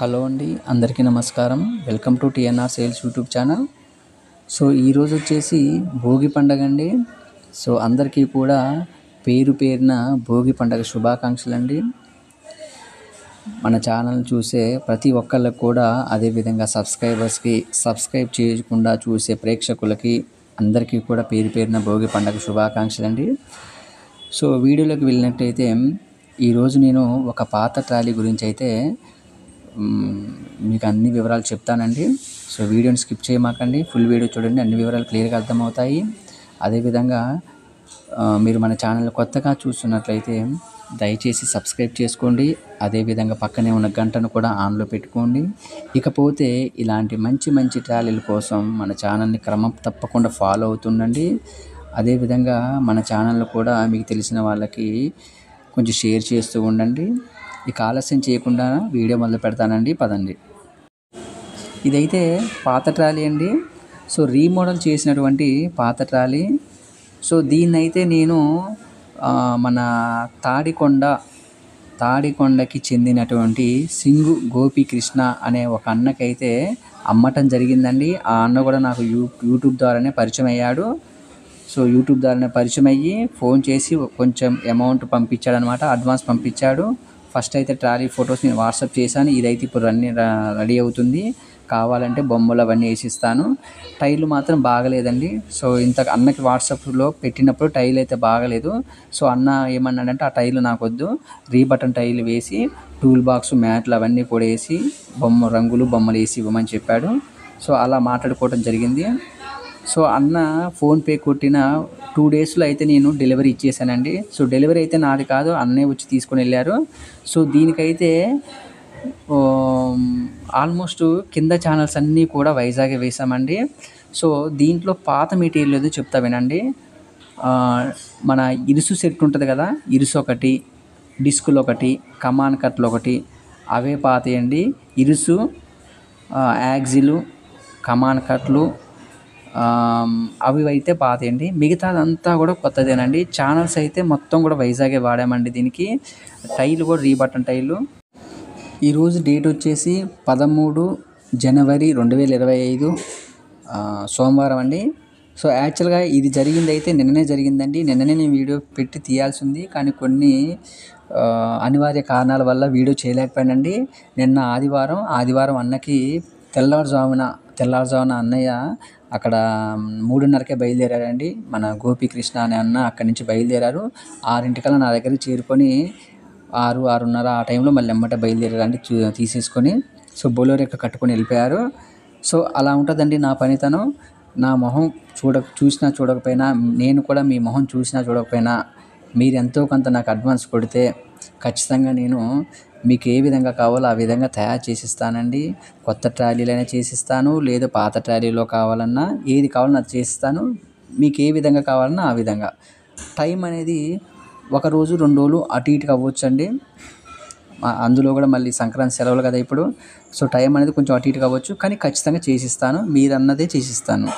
Hello అండి, అందరికీ నమస్కారం. Welcome to TNR sales YouTube channel. So ఈరోజు వచ్చేసి భోగి పండగ అండి. సో అందరికీ కూడా పేరు పేరున భోగి పండగ శుభాకాంక్షలు అండి. మన ఛానల్ చూసే ప్రతి ఒక్కళ్ళకి కూడా, అదేవిధంగా సబ్స్క్రైబ్ చేయకుండా చూసే ప్రేక్షకులకి అందరికీ కూడా పేరు పేరున భోగి పండగ శుభాకాంక్షలు అండి. సో వీడియోలోకి వెళ్ళినట్టయితే ఈరోజు నేను ఒక పాత ట్రాలీ గురించి అయితే మీకు అన్ని వివరాలు చెప్తానండి. సో వీడియోని స్కిప్ చేయమాకండి, ఫుల్ వీడియో చూడండి, అన్ని వివరాలు క్లియర్గా అర్థమవుతాయి. అదేవిధంగా మీరు మన ఛానల్ కొత్తగా చూస్తున్నట్లయితే దయచేసి సబ్స్క్రైబ్ చేసుకోండి. అదేవిధంగా పక్కనే ఉన్న గంటను కూడా ఆన్లో పెట్టుకోండి. ఇకపోతే ఇలాంటి మంచి ట్రాలీల కోసం మన ఛానల్ని క్రమం తప్పకుండా ఫాలో అవుతుండండి. అదేవిధంగా మన ఛానల్ కూడా మీకు తెలిసిన వాళ్ళకి కొంచెం షేర్ చేస్తూ ఉండండి. ఇక ఆలస్యం చేయకుండా వీడియో మొదలు పెడతానండి, పదండి. ఇదైతే పాత ట్రాలీ అండి. సో రీమోడల్ చేసినటువంటి పాత ట్రాలీ. సో దీన్నైతే నేను మన తాడికొండకి చెందినటువంటి సింగు గోపీకృష్ణ అనే ఒక అన్నకైతే అమ్మటం జరిగిందండి. ఆ అన్న కూడా నాకు యూట్యూబ్ ద్వారానే పరిచయం అయ్యాడు. సో యూట్యూబ్ ద్వారానే పరిచయం అయ్యి ఫోన్ చేసి కొంచెం అమౌంట్ పంపించాడనమాట, అడ్వాన్స్ పంపించాడు. ఫస్ట్ అయితే ట్రాలీ ఫొటోస్ నేను వాట్సాప్ చేశాను. ఇదైతే ఇప్పుడు రెడీ అవుతుంది. కావాలంటే బొమ్మలు అవన్నీ వేసిస్తాను. టైర్లు మాత్రం బాగలేదండి. సో అన్నకి వాట్సాప్లో పెట్టినప్పుడు టైర్లు అయితే బాగలేదు. సో అన్న ఏమన్నాడంటే ఆ టైర్లు నాకు వద్దు, రీబటన్ టైర్లు వేసి టూల్ బాక్స్ మ్యాట్లు అవన్నీ కూడా వేసి రంగులు బొమ్మలు వేసి ఇవ్వమని చెప్పాడు. సో అలా మాట్లాడుకోవడం జరిగింది. సో అన్న ఫోన్పే కొట్టిన 2 డేస్లో అయితే నేను డెలివరీ ఇచ్చేసానండి. సో డెలివరీ అయితే నాది కాదు, అన్నే వచ్చి తీసుకొని వెళ్ళారు. సో దీనికైతే ఆల్మోస్ట్ కింద ఛానల్స్ అన్నీ కూడా వైజాగే వేసామండి. సో దీంట్లో పాత మెటీరియల్ ఏదో చెప్తా వినండి. మన ఇరుసు సెట్ ఉంటుంది కదా, ఇరుసు ఒకటి, డిస్కులు ఒకటి, కమాన్ కట్లు ఒకటి, అవే పాతయండి. ఇరుసు, యాక్సిలు, కమాన్ కట్లు అవి అయితే పాతయండి. మిగతాదంతా కూడా కొత్తదేనండి. ఛానల్స్ అయితే మొత్తం కూడా వైజాగే వాడామండి. దీనికి టైర్లు కూడా రీబటన్ టైర్లు. ఈరోజు డేట్ వచ్చేసి 13 జనవరి 2025 సోమవారం అండి. సో యాక్చువల్గా ఇది జరిగింది అయితే నిన్ననే జరిగిందండి. నిన్ననే నేను వీడియో పెట్టి తీయాల్సి ఉంది, కానీ కొన్ని అనివార్య కారణాల వల్ల వీడియో చేయలేకపోయానండి. నిన్న ఆదివారం అన్నకి తెల్లవారుజామున అన్నయ్య అక్కడ 3:30కే బయలుదేరారండి. మన గోపీకృష్ణ అనే అన్న అక్కడి నుంచి బయలుదేరారు. 6:00కల్లా నా దగ్గరికి చేరుకొని 6:30 ఆ టైంలో మళ్ళీ ఎమ్మటే బయలుదేరారండి తీసేసుకొని. సో బొలెరో కట్టుకొని వెళ్ళిపోయారు. సో అలా ఉంటుందండి నా పనితనం. నా మొహం చూసినా చూడకపోయినా, నేను కూడా మీ మొహం చూసినా చూడకపోయినా, మీరు ఎంతో కొంత నాకు అడ్వాన్స్ కొడితే ఖచ్చితంగా నేను మీకు ఏ విధంగా కావాలో ఆ విధంగా తయారు చేసిస్తానండి. కొత్త ట్రాలీలైనా చేసిస్తాను, లేదా పాత ట్రాలీలో కావాలన్నా, ఏది కావాలన్నా అది చేసిస్తాను. మీకు ఏ విధంగా కావాలన్నా ఆ విధంగా. టైం అనేది 1 రోజు 2 రోజులు అటు ఇటుగా అవ్వచ్చండి. అందులో కూడా మళ్ళీ సంక్రాంతి సెలవులు కదా ఇప్పుడు. సో టైం అనేది కొంచెం అటు ఇటుగా అవ్వచ్చు, కానీ ఖచ్చితంగా చేసిస్తాను. మీరన్నదే చేసిస్తాను.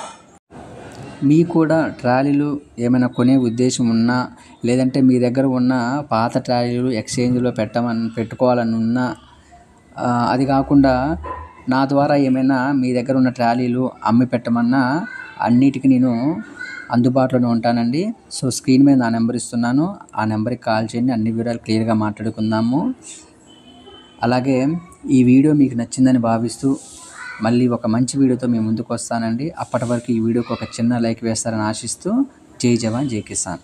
మీకు కూడా ట్రాలీలు ఏమైనా కొనే ఉద్దేశం ఉన్నా, లేదంటే మీ దగ్గర ఉన్న పాత ట్రాలీలు ఎక్స్చేంజ్లో పెట్టుకోవాలని ఉన్నా, అది కాకుండా నా ద్వారా ఏమైనా మీ దగ్గర ఉన్న ట్రాలీలు అమ్మి పెట్టమన్నా, అన్నిటికీ నేను అందుబాటులోనే ఉంటానండి. సో స్క్రీన్ మీద నా నెంబర్ ఇస్తున్నాను, ఆ నెంబర్కి కాల్ చేయండి. అన్ని వివరాలు క్లియర్గా మాట్లాడుకుందాము. అలాగే ఈ వీడియో మీకు నచ్చిందని భావిస్తూ మళ్ళీ ఒక మంచి వీడియోతో మీ ముందుకు వస్తానండి. అప్పటి వరకు ఈ వీడియోకి ఒక చిన్న లైక్ వేస్తారని ఆశిస్తూ, జై జవాన్ జై కిసాన్.